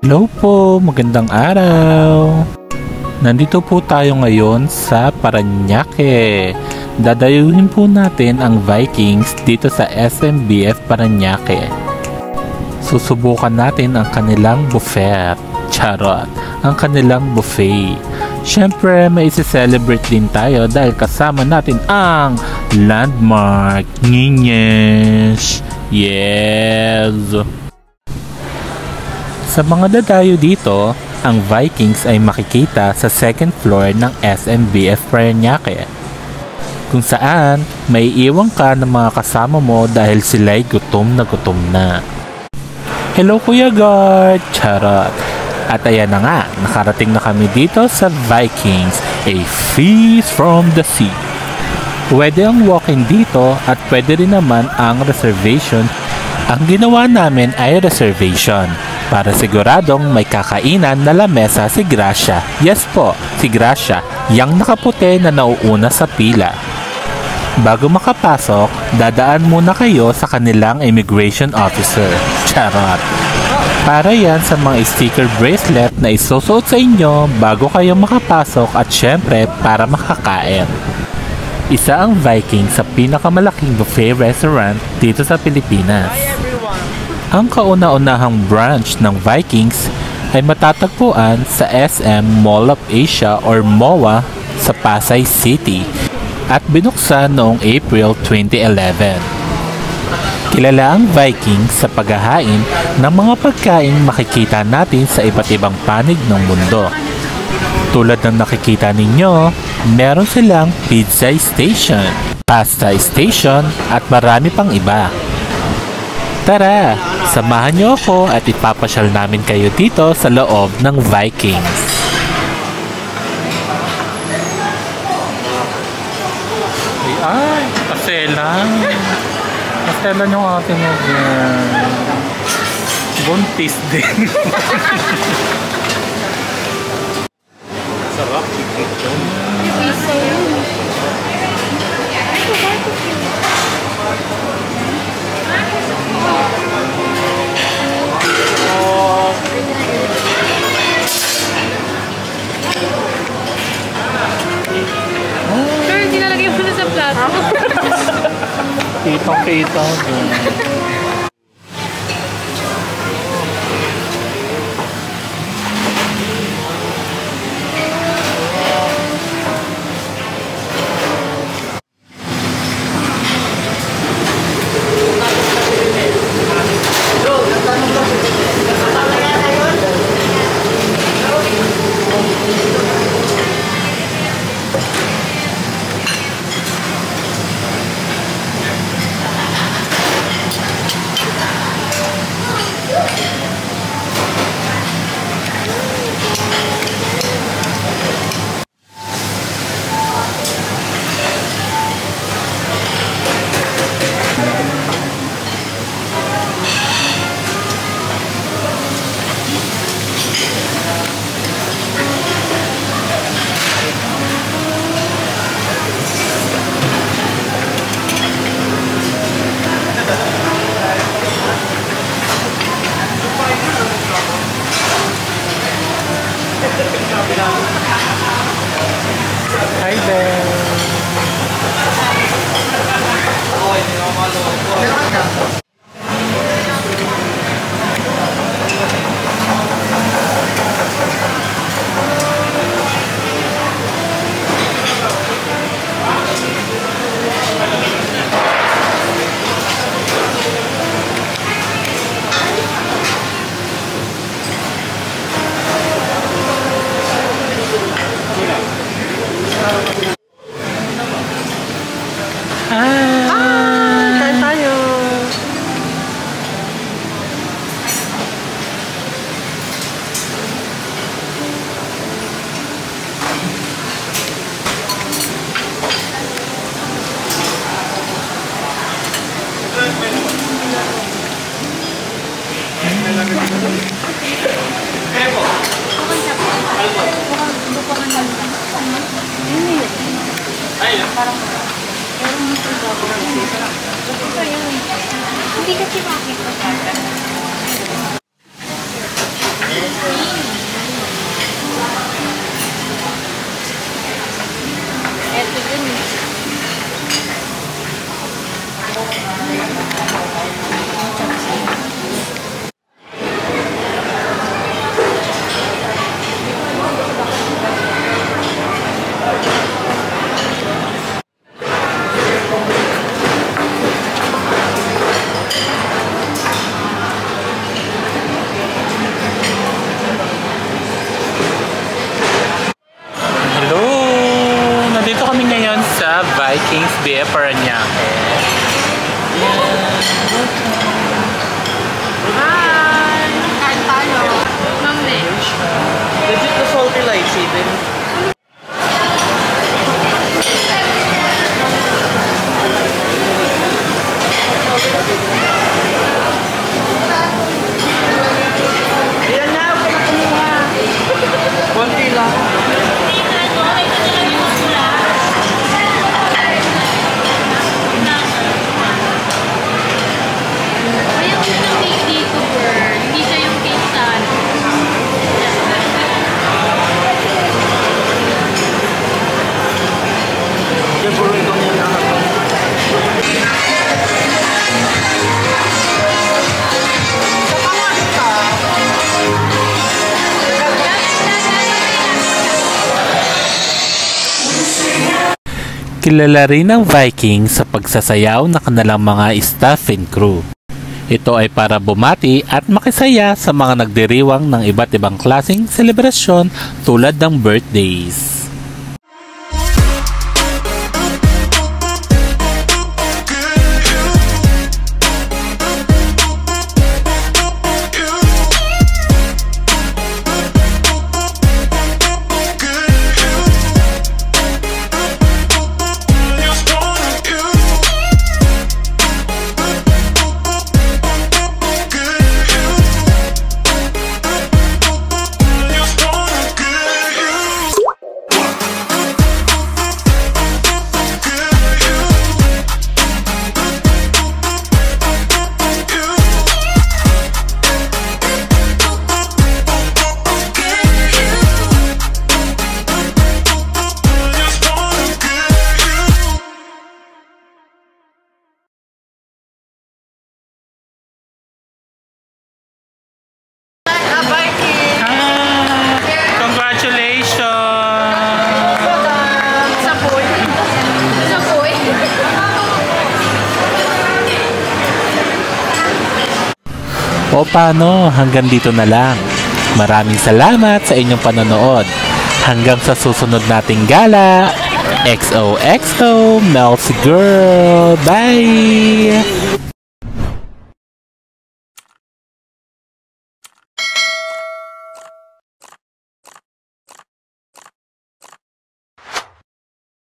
Hello po, magandang araw. Nandito po tayo ngayon sa Parañaque. Dadayuhin po natin ang Vikings dito sa SMBF Parañaque. Susubukan natin ang kanilang buffet. Charot, ang kanilang buffet. Siyempre, may isi-celebrate din tayo dahil kasama natin ang landmark Niñez. Yes! Sa mga dadayo dito, ang Vikings ay makikita sa second floor ng SMBF Parañaque, kung saan may iwan ka ng mga kasama mo dahil sila'y gutom na. Hello Kuya Guard! Charot! At ayan na nga, nakarating na kami dito sa Vikings, a feast from the sea. Pwede ang walk-in dito at pwede rin naman ang reservation. Ang ginawa namin ay reservation para siguradong may kakainan na lamesa si Gracia. Yes po, si Gracia, yang nakaputi na nauuna sa pila. Bago makapasok, dadaan muna kayo sa kanilang immigration officer. Charot! Para yan sa mga sticker bracelet na isusuot sa inyo bago kayo makapasok at syempre para makakain. Isa ang Viking sa pinakamalaking buffet restaurant dito sa Pilipinas. Ang kauna-unahang branch ng Vikings ay matatagpuan sa SM Mall of Asia or MOA sa Pasay City at binuksan noong April 2011. Kilala ang Vikings sa paghahain ng mga pagkain makikita natin sa iba't ibang panig ng mundo. Tulad ng nakikita ninyo, meron silang pizza station, pasta station at marami pang iba. Tara, samahan niyo ako at ipapasyal namin kayo dito sa loob ng Vikings. Ay, paselan. Paselan yung ating buntis din. Sarap. Pero hindi nalagay mo na sa plato. Kitang-kita. Hi there! Kain tayo. Hindi kasi makikita. Vikings BF Parañaque. Hi! Kain tayo. Ma'am Nish. Legit the salty lights even. Ayan na, kumuha. Konti lang. Ayaw ko ng cake dito, girl. Hindi siya yung cake sa ano. Siguro ibang yan na. Kilala rin ang Vikings sa pagsasayaw ng kanilang mga staff and crew. Ito ay para bumati at makisaya sa mga nagdiriwang ng iba't ibang klaseng selebrasyon tulad ng birthdays. O paano, hanggang dito na lang. Maraming salamat sa inyong panonood. Hanggang sa susunod nating gala. XOXO, Mel's Girl. Bye!